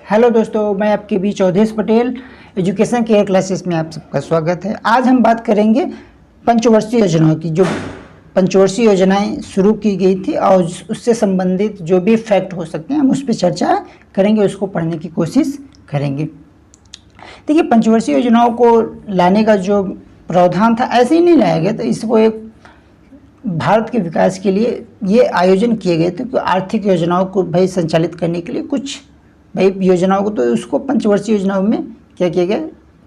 Hello दोस्तों, मैं आपके बीच Awadhesh Patel. Education care classes में आप सबका स्वागत है। आज हम बात करेंगे पंचवर्षीय योजनाओं की। जो पंचवर्षीय योजनाएं शुरू की गई थी और उससे संबंधित जो भी फैक्ट हो सकते हैं हम उस पर चर्चा करेंगे, उसको पढ़ने की कोशिश करेंगे। देखिए, पंचवर्षीय योजनाओं को लाने का जो प्रावधान था ऐसे ही नहीं लाया गया, तो इसको एक भारत के विकास के लिए ये आयोजन किए गए थे कि आर्थिक योजनाओं को भाई संचालित करने के लिए कुछ भाई योजनाओं को, तो उसको पंचवर्षीय योजनाओं में क्या किया गया,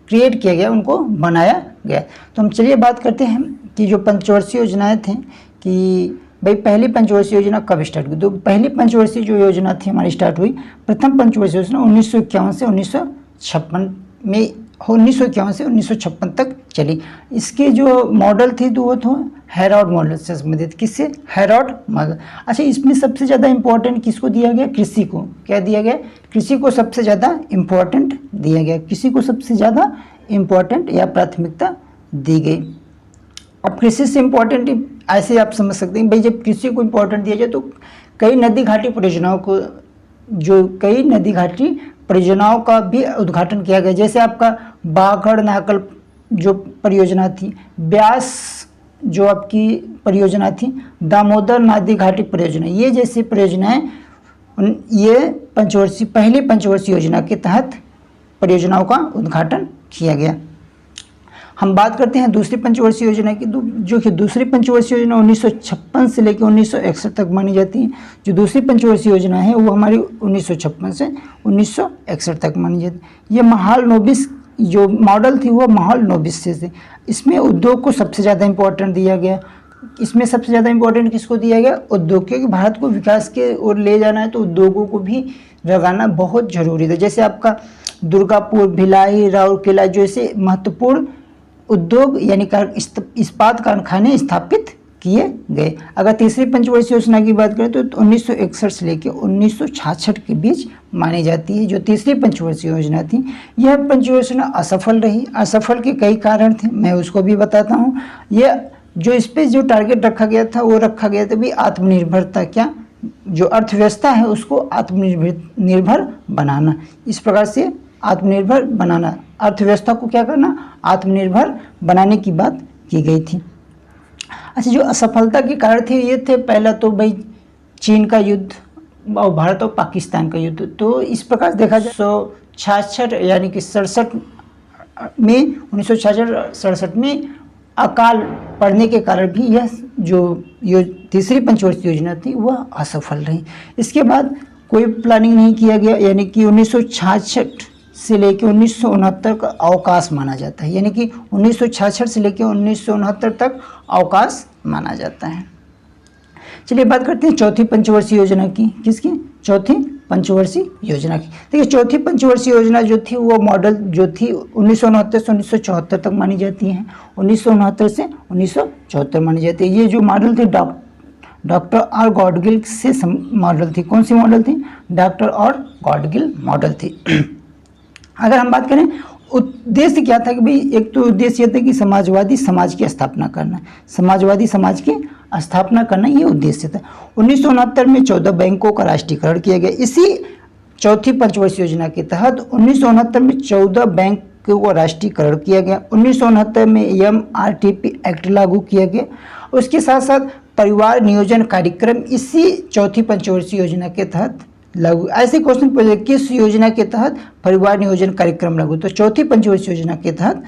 क्रिएट किया गया, उनको बनाया गया। तो हम चलिए बात करते हैं कि जो पंचवर्षीय योजनाएं थी कि भाई पहली पंचवर्षीय योजना कब स्टार्ट हुई। तो पहली पंचवर्षीय जो योजना थी हमारी स्टार्ट हुई, प्रथम पंचवर्षीय योजना 1951 से 1956 में, 1951 से 1956 तक चली। इसके जो मॉडल थी तो वो था हेरॉड मॉडल से संबंधित। किससे? हेरॉड मॉडल। अच्छा, इसमें सबसे ज़्यादा इम्पोर्टेंट किसको दिया गया? कृषि को। क्या दिया गया? कृषि को सबसे ज़्यादा इम्पोर्टेंट दिया गया। कृषि को सबसे ज़्यादा इम्पोर्टेंट या प्राथमिकता दी गई। अब कृषि से इम्पोर्टेंट ऐसे आप समझ सकते हैं भाई, जब कृषि को इम्पोर्टेंट दिया जाए तो कई नदी घाटी परियोजनाओं को, जो कई नदी घाटी परियोजनाओं का भी उद्घाटन किया गया। जैसे आपका बाघड़ नाकल जो परियोजना थी, ब्यास जो आपकी परियोजना थी, दामोदर नदी घाटी परियोजना, ये जैसी परियोजनाएं ये पहली पंचवर्षीय योजना के तहत परियोजनाओं का उद्घाटन किया गया। हम बात करते हैं दूसरी पंचवर्षीय योजना की, जो कि दूसरी पंचवर्षीय योजना 1956 से लेकर 1961 तक मानी जाती है। जो दूसरी पंचवर्षीय योजना है वो हमारी 1956 से 1961 तक मानी जाती है। ये महाल नोबिस जो मॉडल थी वो महाल नोबिस से थी। इसमें उद्योग को सबसे ज़्यादा इम्पोर्टेंट दिया गया। इसमें सबसे ज़्यादा इम्पोर्टेंट किसको दिया गया? उद्योग, क्योंकि भारत को विकास के ओर ले जाना है तो उद्योगों को भी लगाना बहुत ज़रूरी था। जैसे आपका दुर्गापुर, भिलाई, राउरकेला जैसे महत्वपूर्ण उद्योग यानी इस्पात कारखाने स्थापित किए गए। अगर तीसरी पंचवर्षीय योजना की बात करें तो 1961 से लेकर 1966 के बीच मानी जाती है। जो तीसरी पंचवर्षीय योजना थी, यह पंचवर्षीय योजना असफल रही। असफल के कई कारण थे, मैं उसको भी बताता हूँ। यह जो इस पर जो टारगेट रखा गया था वो रखा गया था भी आत्मनिर्भरता, क्या जो अर्थव्यवस्था है उसको आत्मनिर्भर बनाना। इस प्रकार से आत्मनिर्भर बनाना, अर्थव्यवस्था को क्या करना, आत्मनिर्भर बनाने की बात की गई थी। अच्छा, जो असफलता के कारण थे ये थे, पहला तो भाई चीन का युद्ध और भारत और पाकिस्तान का युद्ध। तो इस प्रकार देखा जाए 1966 यानी कि 67 में 1966 में अकाल पड़ने के कारण भी यह जो तीसरी पंचवर्षीय योजना थी वह असफल रही। इसके बाद कोई प्लानिंग नहीं किया गया, यानी कि 1966 से लेकर 1969 का अवकाश माना जाता है। यानी कि 1966 से लेकर 1969 तक अवकाश माना जाता है। चलिए बात करते हैं चौथी पंचवर्षीय योजना की। किसकी? चौथी पंचवर्षीय योजना की। देखिए, चौथी पंचवर्षीय योजना जो थी वो मॉडल जो थी 1969 से 1974 तक मानी जाती है। 1969 से 1974 मानी जाती है। ये जो मॉडल थी डॉक्टर आर गॉडगिल से मॉडल थी। कौन सी मॉडल थी? डॉक्टर आर गॉडगिल मॉडल थी। अगर हम बात करें उद्देश्य क्या था कि भाई, एक तो उद्देश्य यह था कि समाजवादी समाज की स्थापना करना, समाजवादी समाज की स्थापना करना, ये उद्देश्य था। 1969 में 14 बैंकों का राष्ट्रीयकरण किया गया। इसी चौथी पंचवर्षीय योजना के तहत 1969 में 14 बैंकों को राष्ट्रीयकरण किया गया। 1969 में MRTP एक्ट लागू किया गया। उसके साथ साथ परिवार नियोजन कार्यक्रम इसी चौथी पंचवर्षीय योजना के तहत लागू। ऐसे क्वेश्चन पूछे, किस योजना के तहत परिवार नियोजन कार्यक्रम लागू? तो चौथी पंचवर्षीय योजना के तहत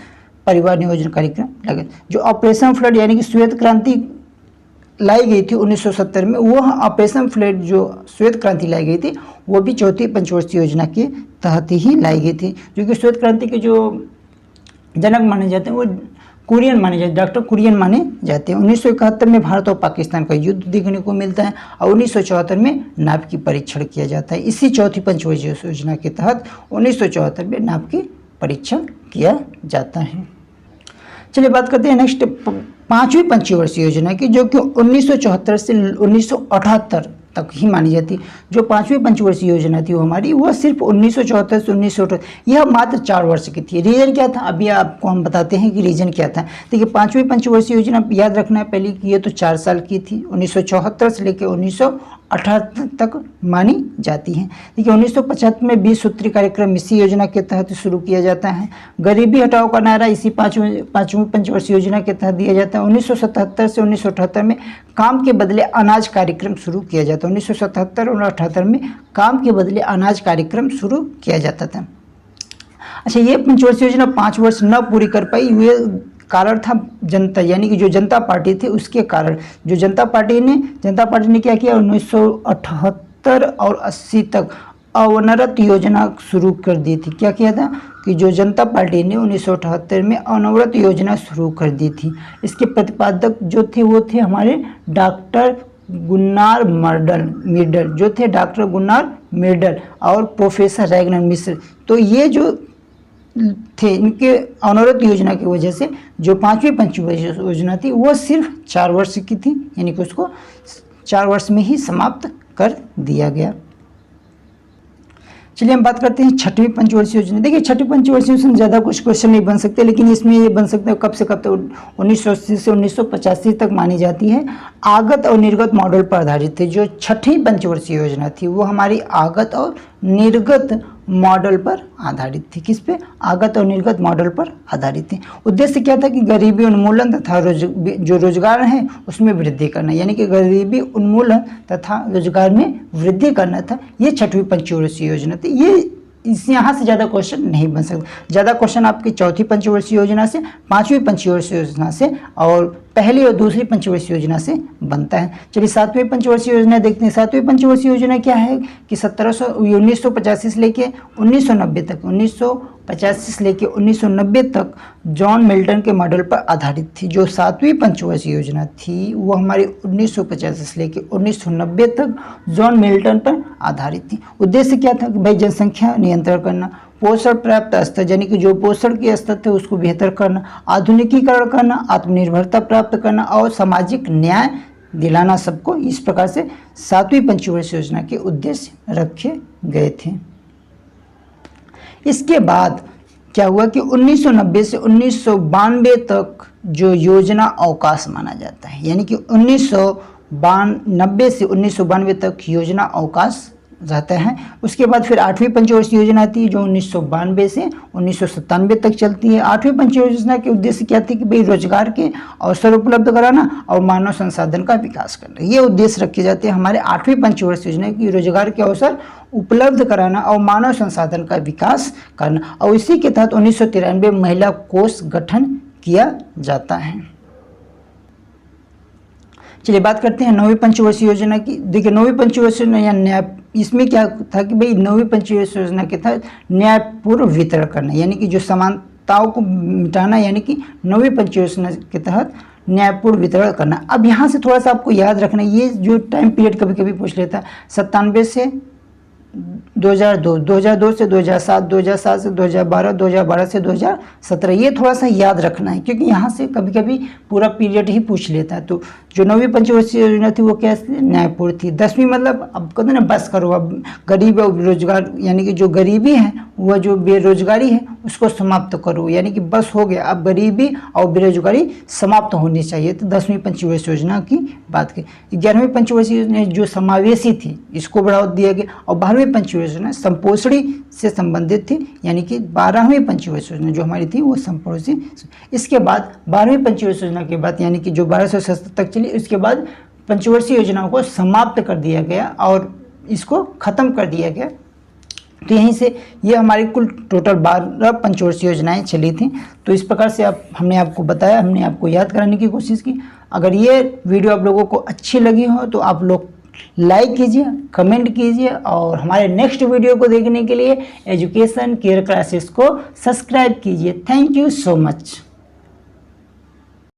परिवार नियोजन कार्यक्रम लगे। जो ऑपरेशन फ्लड यानी कि श्वेत क्रांति लाई गई थी 1970 में, वह ऑपरेशन फ्लड जो श्वेत क्रांति लाई गई थी वो भी चौथी पंचवर्षीय योजना के तहत ही लाई गई थी। जो कि श्वेत क्रांति के जो जनक माने जाते हैं वो कुरियन माने जाते, डॉक्टर कुरियन माने जाते हैं। 1971 में भारत और पाकिस्तान का युद्ध देखने को मिलता है और 1974 में नाव की परीक्षण किया जाता है। इसी चौथी पंचवर्षीय योजना के तहत 1974 में नाव की परीक्षण किया जाता है। चलिए बात करते हैं नेक्स्ट पांचवी पंचवर्षीय योजना की, जो कि 1974 से 1978 तक ही मानी जाती। जो पांचवी पंचवर्षीय योजना थी वो हमारी, वह सिर्फ 1974 से 1978, यह मात्र 4 वर्ष की थी। रीजन क्या था, अभी आपको हम बताते हैं कि रीजन क्या था। देखिए, पांचवी पंचवर्षीय योजना याद रखना है पहले कि ये तो 4 साल की थी, 1974 से लेकर 1978 तक मानी जाती है। देखिए 1975 में 20 सूत्री कार्यक्रम इसी योजना के तहत शुरू किया जाता है। गरीबी हटाओ का नारा इसी पाँचवीं पंचवर्षीय योजना के तहत दिया जाता है। 1977 से 1978 में काम के बदले अनाज कार्यक्रम शुरू किया जाता है। 1977 और 78 में काम के बदले अनाज कार्यक्रम शुरू किया जाता था। अच्छा, ये पंचवर्षीय योजना 5 वर्ष न पूरी कर पाई, ये कारण था जनता, यानी कि जो जनता पार्टी थी उसके कारण। जो जनता पार्टी ने क्या किया, 1978 और 80 तक अनवरत योजना शुरू कर दी थी। क्या किया था कि जो जनता पार्टी ने 1978 में अनवरत योजना शुरू कर दी थी। इसके प्रतिपादक जो थे वो थे हमारे डॉक्टर गुन्नार मिर्डल जो थे डॉक्टर गुन्नार मिर्डल और प्रोफेसर रैगनर मिश्र। तो ये जो थे, इनके अनवरत योजना की वजह से जो 5वीं पंचवर्षीय योजना थी वो सिर्फ 4 वर्ष की थी, यानी कि उसको 4 वर्ष में ही समाप्त कर दिया गया। चलिए हम बात करते हैं 6वीं पंचवर्षीय योजना। देखिए 6वीं पंचवर्षीय योजना ज़्यादा कुछ क्वेश्चन नहीं बन सकते, लेकिन इसमें ये बन सकते हैं कब से कब तक, 1980 से 1985 तक मानी जाती है। आगत और निर्गत मॉडल पर आधारित थी। जो 6वीं पंचवर्षीय योजना थी वो हमारी आगत और निर्गत मॉडल पर आधारित थी। किस पे? आगत और निर्गत मॉडल पर आधारित थी। उद्देश्य क्या था कि गरीबी उन्मूलन तथा जो रोजगार है उसमें वृद्धि करना, यानी कि गरीबी उन्मूलन तथा रोजगार में वृद्धि करना था। ये 6वीं पंचवर्षीय योजना थी। ये यहाँ से ज़्यादा क्वेश्चन नहीं बन सकते। ज़्यादा क्वेश्चन आपकी 4थी पंचवर्षीय योजना से, 5वीं पंचवर्षीय योजना से और पहली और दूसरी पंचवर्षीय योजना से बनता है। चलिए 7वीं पंचवर्षीय योजना देखते हैं। 7वीं पंचवर्षीय योजना क्या है कि 1985 से लेके 1990 तक, 1985 से लेके 1990 तक जॉन मिल्टन के मॉडल पर आधारित थी। जो 7वीं पंचवर्षीय योजना थी वो हमारी 1985 से लेके 1990 तक जॉन मिल्टन पर आधारित थी। उद्देश्य क्या था कि भाई जनसंख्या नियंत्रण करना, पोषण प्राप्त स्तर, यानी कि जो पोषण के स्तर थे उसको बेहतर करना, आधुनिकीकरण करना, आत्मनिर्भरता प्राप्त करना और सामाजिक न्याय दिलाना सबको। इस प्रकार से 7वीं पंचवर्षीय योजना के उद्देश्य रखे गए थे। इसके बाद क्या हुआ कि 1990 से 1992 तक जो योजना अवकाश माना जाता है, यानी कि 1990 से 1992 तक योजना अवकाश रहता है। उसके बाद फिर 8वीं पंचवर्षीय योजना थी जो 1992 से 1997 तक चलती है। 8वीं पंचवर्षीय योजना के उद्देश्य क्या थी कि भाई रोजगार के अवसर उपलब्ध कराना और मानव संसाधन का विकास करना। ये उद्देश्य रखे जाते हैं हमारे 8वीं पंचवर्षीय योजना की, रोजगार के अवसर उपलब्ध कराना और मानव संसाधन का विकास करना। और इसी के तहत 1993 महिला कोष गठन किया जाता है। चलिए बात करते हैं 9वीं पंचवर्षीय योजना की। देखिए 9वीं पंचवर्षीय योजना या न्याय, इसमें क्या था कि भाई 9वीं पंचवर्षीय योजना के तहत न्यायपूर्ण वितरण करना, यानी कि जो समानताओं को मिटाना, यानी कि 9वीं पंचवर्षीय योजना के तहत न्यायपूर्ण वितरण करना। अब यहाँ से थोड़ा सा आपको याद रखना, ये जो टाइम पीरियड कभी कभी पूछ लेता है, 97 से 2002, 2002 से 2007, 2007 से 2012, 2012 से 2017, ये थोड़ा सा याद रखना है क्योंकि यहाँ से कभी कभी पूरा पीरियड ही पूछ लेता है। तो जो 9वीं पंचवर्षीय योजना थी वो क्या थी? न्यायपूर्ण थी। 10वीं मतलब अब कहते ना बस करो, अब गरीब और बेरोजगार, यानी कि जो गरीबी है वह जो बेरोजगारी है उसको समाप्त करो, यानी कि बस हो गया, अब गरीबी और बेरोजगारी समाप्त होनी चाहिए। तो 10वीं पंचवर्षीय योजना की बात की। 11वीं पंचवर्षीय योजना जो समावेशी थी इसको बढ़ावा दिया गया। और 12वीं पंचवर्षीय योजना संपोषणी से संबंधित थी, यानी कि 12वीं पंचवर्षीय योजना जो हमारी थी वो संपोषणी। इसके बाद 12वीं पंचवर्षीय योजना के बाद, यानी कि जो 1270 तक चली, उसके बाद पंचवर्षीय योजनाओं को समाप्त कर दिया गया और इसको ख़त्म कर दिया गया। तो यहीं से ये हमारी कुल टोटल 12 पंचवर्षीय योजनाएं चली थी। तो इस प्रकार से हमने आपको बताया, हमने आपको याद कराने की कोशिश की। अगर ये वीडियो आप लोगों को अच्छी लगी हो तो आप लोग लाइक कीजिए, कमेंट कीजिए और हमारे नेक्स्ट वीडियो को देखने के लिए एजुकेशन केयर क्लासेस को सब्सक्राइब कीजिए। Thank you so much.